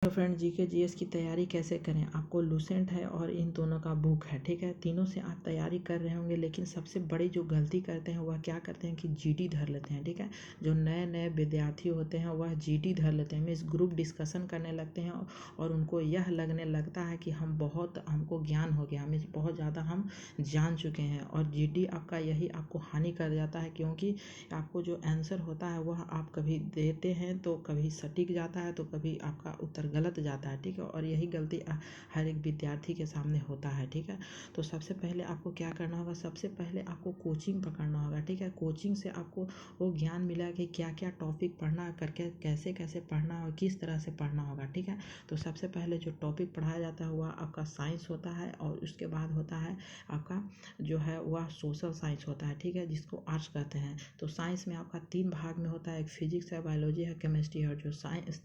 तो friend GK GS की तैयारी कैसे करें। आपको लूसेंट है और इन दोनों का बुक है, ठीक है। तीनों से आप तैयारी कर रहे होंगे, लेकिन सबसे बड़ी जो गलती करते हैं वह क्या करते हैं कि जीडी धर लेते हैं, ठीक है। जो नए नए विद्यार्थी होते हैं वह जीडी धर लेते हैं, मीन्स ग्रुप डिस्कशन करने लगते हैं और उनको यह लगने लगता है कि हमको ज्ञान हो गया, मीन्स बहुत ज़्यादा हम जान चुके हैं। और जीडी आपका यही आपको हानि कर जाता है, क्योंकि आपको जो आंसर होता है वह आप कभी देते हैं तो कभी सटीक जाता है तो कभी आपका उत्तर गलत जाता है, ठीक है। और यही गलती हर एक विद्यार्थी के सामने होता है, ठीक है। तो सबसे पहले आपको क्या करना होगा, सबसे पहले आपको कोचिंग पकड़ना होगा, ठीक है। कोचिंग से आपको वो ज्ञान मिला कि क्या क्या टॉपिक पढ़ना है, करके कैसे कैसे पढ़ना और किस तरह से पढ़ना होगा, ठीक है। तो सबसे पहले जो टॉपिक पढ़ाया जाता है वह आपका साइंस होता है और उसके बाद होता है आपका जो है वह सोशल साइंस होता है, ठीक है, जिसको आर्ट्स कहते हैं। तो साइंस में आपका 3 भाग में होता है, एक फिजिक्स है, बायोलॉजी है, केमिस्ट्री है। और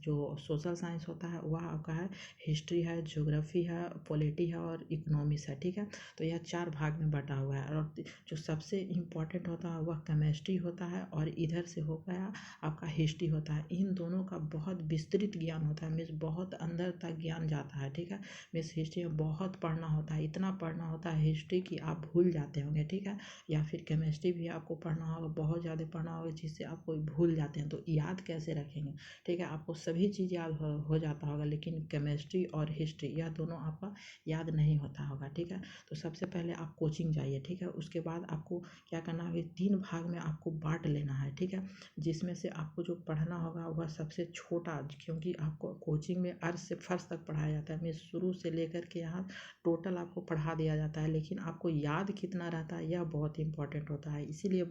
जो सोशल साइंस होता है वह आपका है हिस्ट्री है, ज्योग्राफी है, पॉलिटी है और इकोनॉमिक्स है, ठीक है। तो यह 4 भाग में बटा हुआ है। और जो सबसे इम्पोर्टेंट होता है वह केमिस्ट्री होता है और इधर से हो गया आपका हिस्ट्री होता है। इन दोनों का बहुत विस्तृत ज्ञान होता है, मीन्स बहुत अंदर तक ज्ञान जाता है, ठीक है। मीन्स हिस्ट्री में बहुत पढ़ना होता है, इतना पढ़ना होता है हिस्ट्री की आप भूल जाते होंगे, ठीक है। या फिर केमिस्ट्री भी आपको पढ़ना होगा, बहुत ज़्यादा पढ़ना होगा जिससे आप कोई भूल जाते हैं। तो याद कैसे रखेंगे, ठीक है। आपको सभी चीज़ याद हो जाता होगा, लेकिन केमिस्ट्री और हिस्ट्री यह दोनों आपका याद नहीं होता होगा, ठीक है। तो सबसे पहले आप कोचिंग जाइए, ठीक है। उसके बाद आपको क्या करना है, 3 भाग में आपको बांट लेना है, ठीक है। जिसमें से आपको जो पढ़ना होगा वह सबसे छोटा, क्योंकि आपको कोचिंग में अर्थ से फर्श तक पढ़ाया जाता है, मैं शुरू से लेकर के यहाँ टोटल आपको पढ़ा दिया जाता है, लेकिन आपको याद कितना रहता है यह बहुत इंपॉर्टेंट होता है। इसीलिए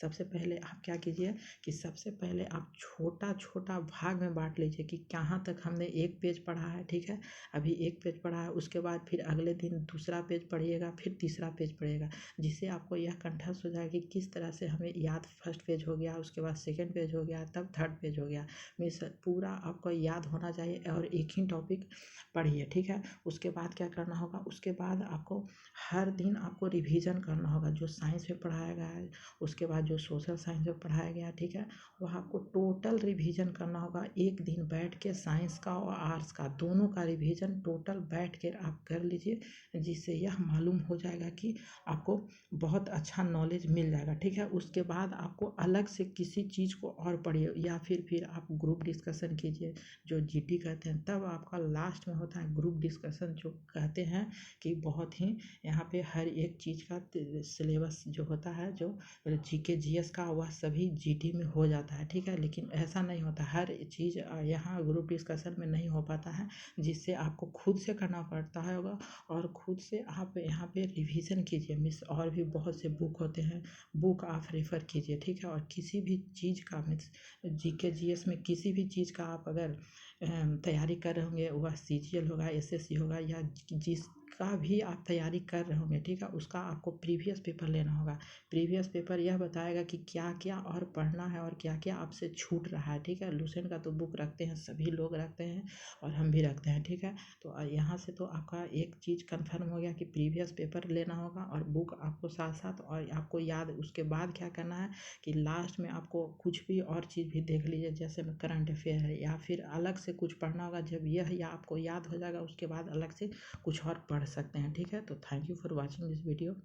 सबसे पहले आप क्या कीजिए कि सबसे पहले आप छोटा छोटा भाग में बांट लीजिए कि कहाँ तक हमने एक पेज पढ़ा है, ठीक है। अभी एक पेज पढ़ा है, उसके बाद फिर अगले दिन दूसरा पेज पढ़िएगा, फिर तीसरा पेज पढ़िएगा, जिससे आपको यह कंठस्थ हो जाए कि किस तरह से हमें याद। फर्स्ट पेज हो गया, उसके बाद सेकंड पेज हो गया, तब थर्ड पेज हो गया, मीन्स पूरा आपको याद होना चाहिए। और एक ही टॉपिक पढ़िए, ठीक है। उसके बाद क्या करना होगा, उसके बाद आपको हर दिन आपको रिवीजन करना होगा जो साइंस में पढ़ाया गया है, उसके बाद जो सोशल साइंस में पढ़ाया गया है, ठीक है। वह आपको टोटल रिवीजन करना होगा। एक दिन बैठ के साइंस का और आर्ट्स का दोनों का रिवीजन टोटल बैठ के आप कर लीजिए, जिससे यह मालूम हो जाएगा कि आपको बहुत अच्छा नॉलेज मिल जाएगा, ठीक है। उसके बाद आपको अलग से किसी चीज़ को और पढ़िए या फिर आप ग्रुप डिस्कशन कीजिए जो जीटी कहते हैं। तब आपका लास्ट में होता है ग्रुप डिस्कशन, जो कहते हैं कि बहुत ही यहाँ पे हर एक चीज़ का सिलेबस जो होता है, जो जीके जीएस का, वह सभी जीटी में हो जाता है, ठीक है। लेकिन ऐसा नहीं होता, हर चीज़ यहाँ ग्रुप डिस्कशन में नहीं हो पाता है, जिससे आपको खुद से करना पड़ता है होगा। और खुद से आप यहाँ पे रिवीजन कीजिए, मिस और भी बहुत से बुक होते हैं, बुक आप रेफ़र कीजिए, ठीक है। और किसी भी चीज़ का मीन्स जीके जीएस में किसी भी चीज़ का आप अगर तैयारी कर रहे होंगे, वह सीजीएल होगा, एसएससी होगा, या जिसका भी आप तैयारी कर रहे होंगे, ठीक है, उसका आपको प्रीवियस पेपर लेना होगा। प्रीवियस पेपर यह बताएगा कि क्या क्या और पढ़ना है और क्या क्या आपसे छूट रहा है, ठीक है। लूसेंट का तो बुक रखते हैं, सभी लोग रखते हैं और हम भी रखते हैं, ठीक है। तो यहाँ से तो आपका एक चीज़ कंफर्म हो गया कि प्रीवियस पेपर लेना होगा और बुक आपको साथ साथ, और आपको याद। उसके बाद क्या करना है कि लास्ट में आपको कुछ भी और चीज़ भी देख लीजिए, जैसे में करंट अफेयर है या फिर अलग से कुछ पढ़ना होगा। जब यह या आपको याद हो जाएगा उसके बाद अलग से कुछ और पढ़ सकते हैं, ठीक है। तो thank you for watching this video.